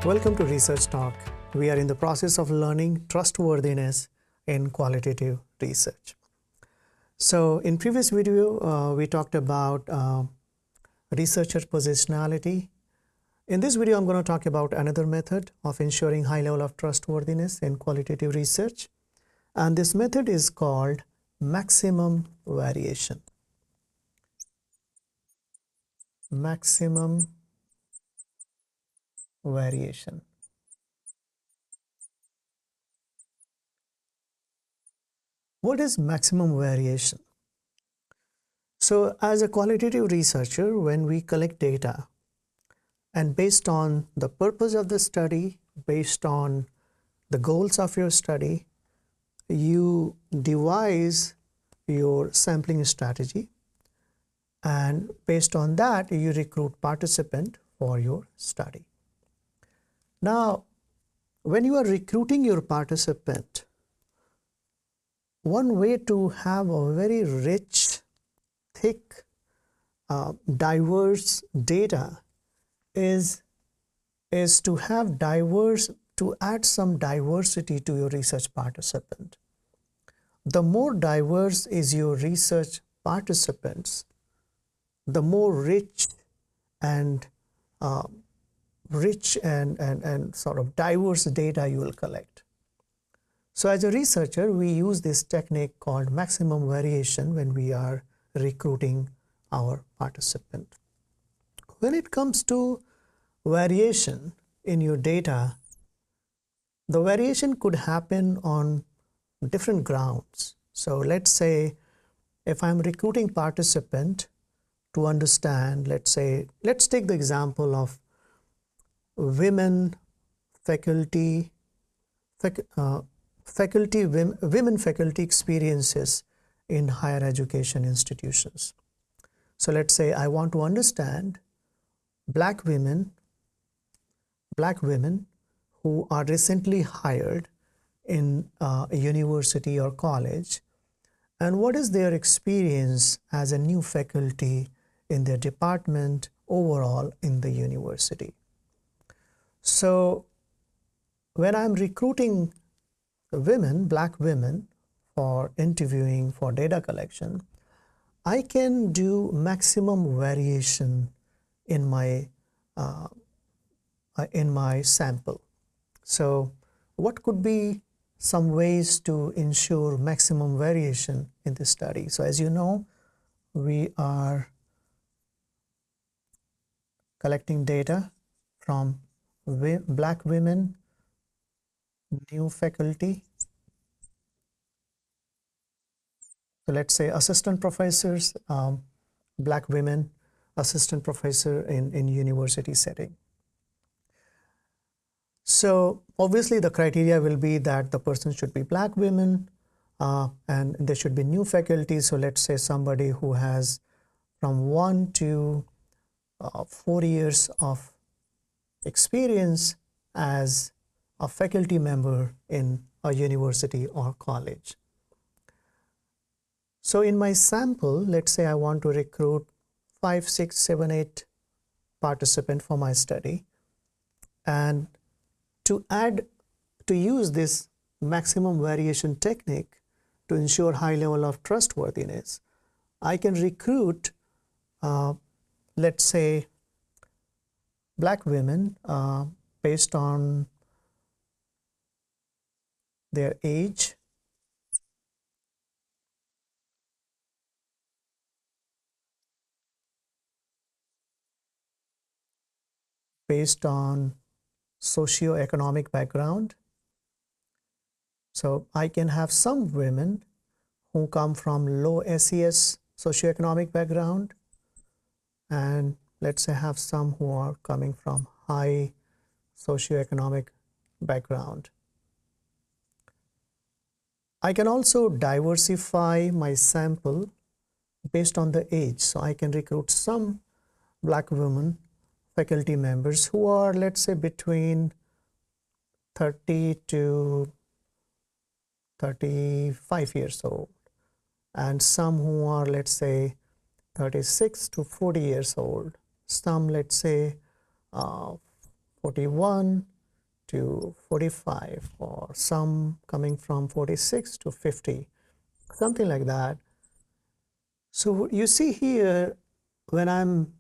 Welcome to Research Talk. We are in the process of learning trustworthiness in qualitative research. So in previous video, we talked about researcher positionality. In this video, I'm going to talk about another method of ensuring high level of trustworthiness in qualitative research. And this method is called maximum variation. Maximum variation. What is maximum variation? So as a qualitative researcher, when we collect data and based on the purpose of the study, based on the goals of your study, you devise your sampling strategy, and based on that, you recruit participant for your study. Now, when you are recruiting your participant, one way to have a very rich, thick, diverse data is to have to add some diversity to your research participant. The more diverse is your research participants, the more rich and sort of diverse data you will collect. So as a researcher, we use this technique called maximum variation when we are recruiting our participant. When it comes to variation in your data, the variation could happen on different grounds. So let's say if I'm recruiting participant to understand, let's take the example of women faculty experiences in higher education institutions. So let's say I want to understand black women who are recently hired in a university or college, and what is their experience as a new faculty in their department overall in the university. So when I'm recruiting women, black women, for interviewing, for data collection, I can do maximum variation in my sample. So what could be some ways to ensure maximum variation in this study? So as you know, we are collecting data from black women, new faculty. So let's say assistant professors, black women, assistant professor in university setting. So obviously the criteria will be that the person should be black women and there should be new faculty. So let's say somebody who has from 1 to 4 years of experience as a faculty member in a university or college. So in my sample, let's say I want to recruit 5, 6, 7, 8 participants for my study, and to use this maximum variation technique to ensure high level of trustworthiness, I can recruit let's say black women based on their age, based on socioeconomic background. So I can have some women who come from low SES socioeconomic background, and let's say have some who are coming from high socioeconomic background. I can also diversify my sample based on the age. So I can recruit some black women faculty members who are, let's say, between 30 to 35 years old, and some who are, let's say, 36 to 40 years old, some, let's say, 41 to 45, or some coming from 46 to 50, something like that. So you see here, when I'm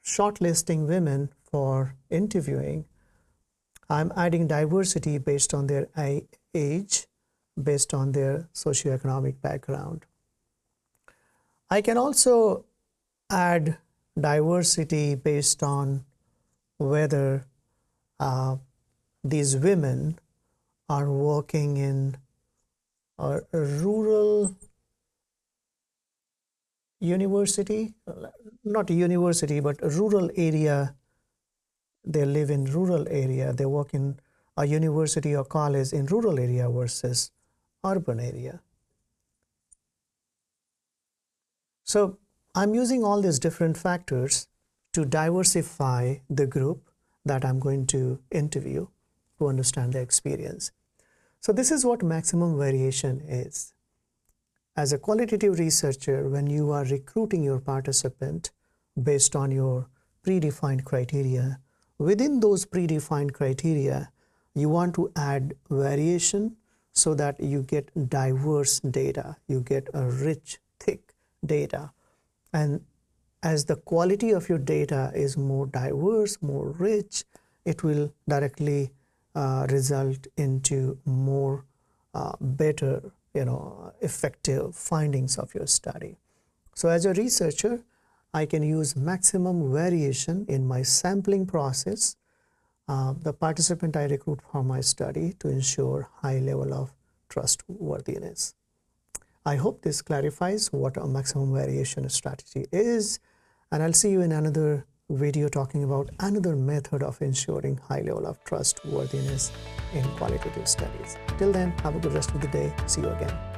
shortlisting women for interviewing, I'm adding diversity based on their age, based on their socioeconomic background. I can also add diversity based on whether these women are working in a rural university, not a university, but a rural area. They live in rural area. They work in a university or college in rural area versus urban area. So I'm using all these different factors to diversify the group that I'm going to interview to understand their experience. So this is what maximum variation is. As a qualitative researcher, when you are recruiting your participant based on your predefined criteria, within those predefined criteria, you want to add variation so that you get diverse data, you get a rich, thick data. And as the quality of your data is more diverse, more rich, it will directly result into more better, effective findings of your study. So as a researcher, I can use maximum variation in my sampling process, the participant I recruit for my study, to ensure high level of trustworthiness. I hope this clarifies what a maximum variation strategy is, and I'll see you in another video talking about another method of ensuring high level of trustworthiness in qualitative studies. Till then, have a good rest of the day. See you again.